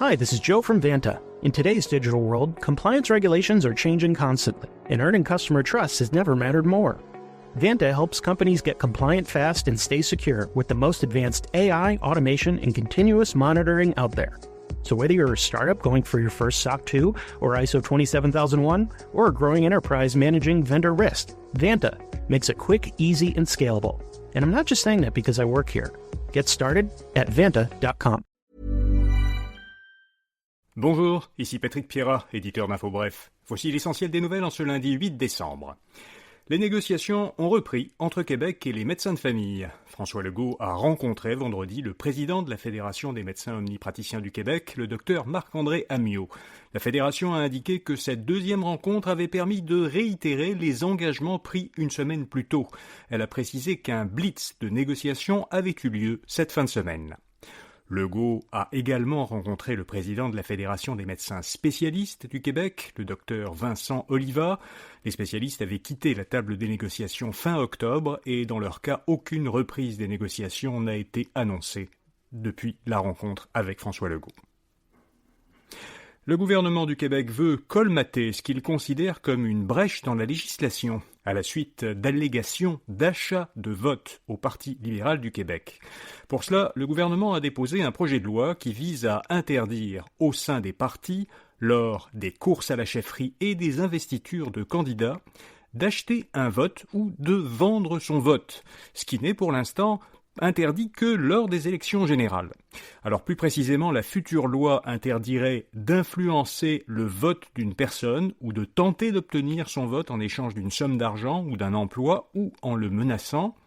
Hi, this is Joe from Vanta. In today's digital world, compliance regulations are changing constantly, and earning customer trust has never mattered more. Vanta helps companies get compliant fast and stay secure with the most advanced AI, automation, and continuous monitoring out there. So whether you're a startup going for your first SOC 2 or ISO 27001, or a growing enterprise managing vendor risk, Vanta makes it quick, easy, and scalable. And I'm not just saying that because I work here. Get started at vanta.com. Bonjour, ici Patrick Pierrat, éditeur d'InfoBref. Voici l'essentiel des nouvelles en ce lundi 8 décembre. Les négociations ont repris entre Québec et les médecins de famille. François Legault a rencontré vendredi le président de la Fédération des médecins omnipraticiens du Québec, le docteur Marc-André Ammiot. La Fédération a indiqué que cette deuxième rencontre avait permis de réitérer les engagements pris une semaine plus tôt. Elle a précisé qu'un blitz de négociations avait eu lieu cette fin de semaine. Legault a également rencontré le président de la Fédération des médecins spécialistes du Québec, le docteur Vincent Oliva. Les spécialistes avaient quitté la table des négociations fin octobre et dans leur cas, aucune reprise des négociations n'a été annoncée depuis la rencontre avec François Legault. Le gouvernement du Québec veut colmater ce qu'il considère comme une brèche dans la législation, à la suite d'allégations d'achat de vote au Parti libéral du Québec. Pour cela, le gouvernement a déposé un projet de loi qui vise à interdire au sein des partis, lors des courses à la chefferie et des investitures de candidats, d'acheter un vote ou de vendre son vote, ce qui n'est pour l'instant interdit que lors des élections générales. Alors plus précisément, la future loi interdirait d'influencer le vote d'une personne ou de tenter d'obtenir son vote en échange d'une somme d'argent ou d'un emploi ou en le menaçant,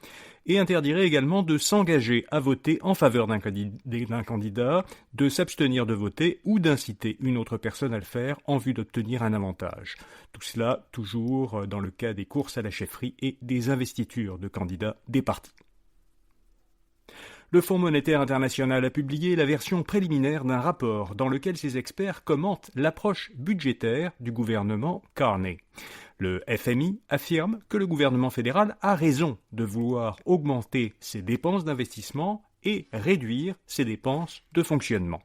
et interdirait également de s'engager à voter en faveur d'un candidat, de s'abstenir de voter ou d'inciter une autre personne à le faire en vue d'obtenir un avantage. Tout cela toujours dans le cas des courses à la chefferie et des investitures de candidats des partis. Le Fonds monétaire international a publié la version préliminaire d'un rapport dans lequel ses experts commentent l'approche budgétaire du gouvernement Carney. Le FMI affirme que le gouvernement fédéral a raison de vouloir augmenter ses dépenses d'investissement et réduire ses dépenses de fonctionnement.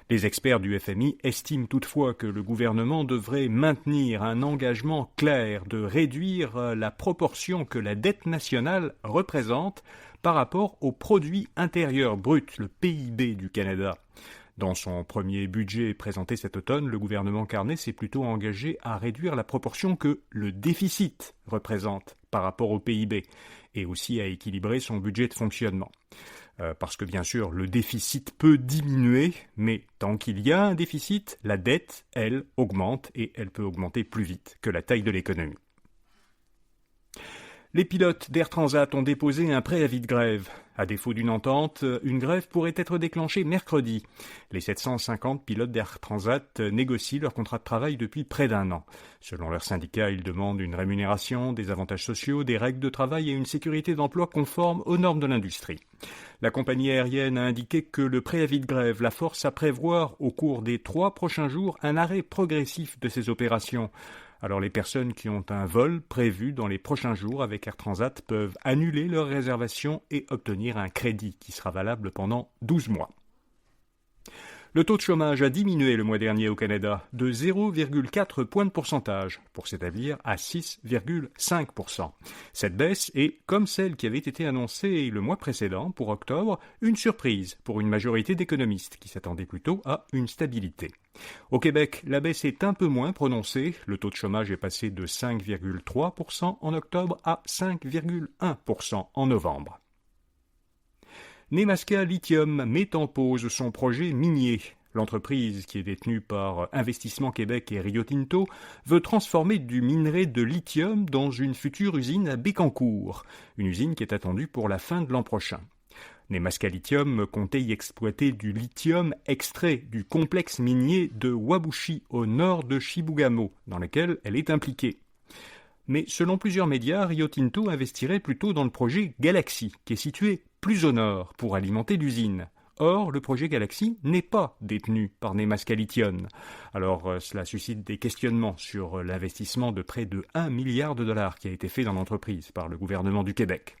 Les experts du FMI estiment toutefois que le gouvernement devrait maintenir un engagement clair de réduire la proportion que la dette nationale représente par rapport au produit intérieur brut, le PIB du Canada. Dans son premier budget présenté cet automne, le gouvernement Carney s'est plutôt engagé à réduire la proportion que le déficit représente par rapport au PIB et aussi à équilibrer son budget de fonctionnement. Parce que bien sûr, le déficit peut diminuer, mais tant qu'il y a un déficit, la dette, elle, augmente et elle peut augmenter plus vite que la taille de l'économie. Les pilotes d'Air Transat ont déposé un préavis de grève. À défaut d'une entente, une grève pourrait être déclenchée mercredi. Les 750 pilotes d'Air Transat négocient leur contrat de travail depuis près d'un an. Selon leur syndicat, ils demandent une rémunération, des avantages sociaux, des règles de travail et une sécurité d'emploi conformes aux normes de l'industrie. La compagnie aérienne a indiqué que le préavis de grève la force à prévoir au cours des 3 prochains jours un arrêt progressif de ces opérations. Alors les personnes qui ont un vol prévu dans les prochains jours avec Air Transat peuvent annuler leur réservation et obtenir un crédit qui sera valable pendant 12 mois. Le taux de chômage a diminué le mois dernier au Canada de 0,4 points de pourcentage pour s'établir à 6,5%. Cette baisse est, comme celle qui avait été annoncée le mois précédent pour octobre, une surprise pour une majorité d'économistes qui s'attendaient plutôt à une stabilité. Au Québec, la baisse est un peu moins prononcée. Le taux de chômage est passé de 5,3% en octobre à 5,1% en novembre. Nemaska Lithium met en pause son projet minier. L'entreprise, qui est détenue par Investissement Québec et Rio Tinto, veut transformer du minerai de lithium dans une future usine à Bécancour, une usine qui est attendue pour la fin de l'an prochain. Nemaska Lithium comptait y exploiter du lithium extrait du complexe minier de Wabushi au nord de Chibougamau, dans lequel elle est impliquée. Mais selon plusieurs médias, Rio Tinto investirait plutôt dans le projet Galaxy, qui est situé plus au nord pour alimenter l'usine. Or, le projet Galaxy n'est pas détenu par Nemaska Lithium. Alors, cela suscite des questionnements sur l'investissement de près de 1 milliard de dollars qui a été fait dans l'entreprise par le gouvernement du Québec.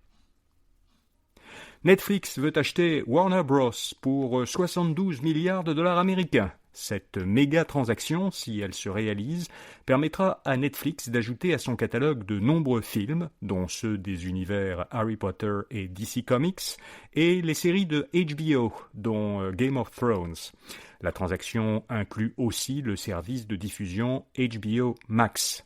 Netflix veut acheter Warner Bros. Pour 72 milliards de dollars américains. Cette méga transaction, si elle se réalise, permettra à Netflix d'ajouter à son catalogue de nombreux films, dont ceux des univers Harry Potter et DC Comics, et les séries de HBO, dont Game of Thrones. La transaction inclut aussi le service de diffusion HBO Max.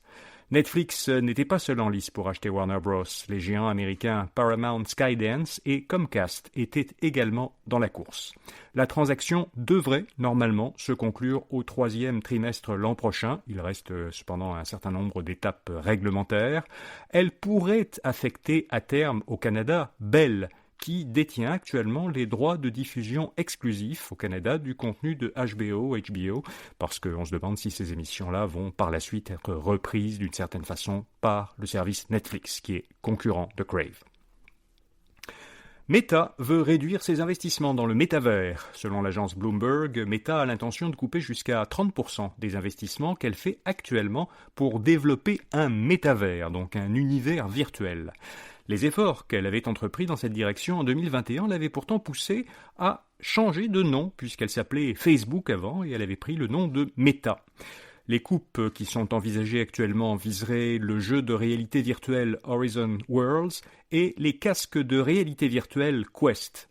Netflix n'était pas seul en lice pour acheter Warner Bros. Les géants américains Paramount, Skydance et Comcast étaient également dans la course. La transaction devrait normalement se conclure au 3e trimestre l'an prochain. Il reste cependant un certain nombre d'étapes réglementaires. Elle pourrait affecter à terme au Canada Bell, qui détient actuellement les droits de diffusion exclusifs au Canada du contenu de HBO, parce qu'on se demande si ces émissions-là vont par la suite être reprises d'une certaine façon par le service Netflix, qui est concurrent de Crave. Meta veut réduire ses investissements dans le métavers. Selon l'agence Bloomberg, Meta a l'intention de couper jusqu'à 30% des investissements qu'elle fait actuellement pour développer un métavers, donc un univers virtuel. Les efforts qu'elle avait entrepris dans cette direction en 2021 l'avaient pourtant poussée à changer de nom, puisqu'elle s'appelait Facebook avant et elle avait pris le nom de Meta. Les coupes qui sont envisagées actuellement viseraient le jeu de réalité virtuelle Horizon Worlds et les casques de réalité virtuelle Quest.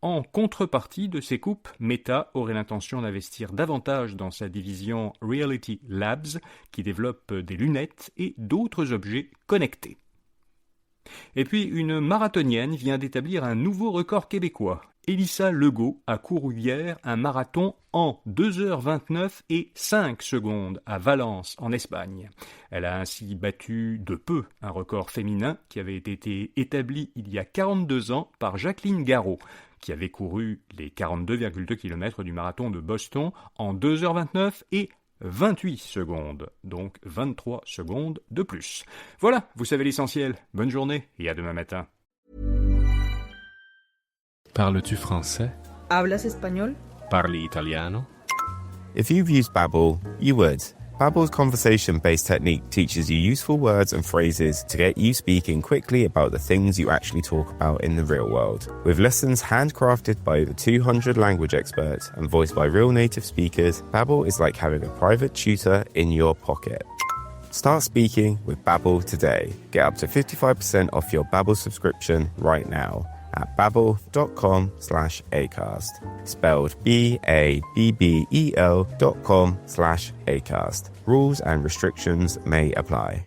En contrepartie de ces coupes, Meta aurait l'intention d'investir davantage dans sa division Reality Labs, qui développe des lunettes et d'autres objets connectés. Et puis, une marathonienne vient d'établir un nouveau record québécois. Elissa Legault a couru hier un marathon en 2h29 et 5 secondes à Valence, en Espagne. Elle a ainsi battu de peu un record féminin qui avait été établi il y a 42 ans par Jacqueline Garraud, qui avait couru les 42,2 km du marathon de Boston en 2h29 et 28 secondes, donc 23 secondes de plus. Voilà, vous savez l'essentiel. Bonne journée et à demain matin. Parles-tu français? ¿Hablas español? Parli italiano? If you've used Babbel, you would. Babbel's conversation-based technique teaches you useful words and phrases to get you speaking quickly about the things you actually talk about in the real world. With lessons handcrafted by over 200 language experts and voiced by real native speakers, Babbel is like having a private tutor in your pocket. Start speaking with Babbel today. Get up to 55% off your Babbel subscription right now at babbel.com/Acast. Spelled BABBEL.com/Acast. Rules and restrictions may apply.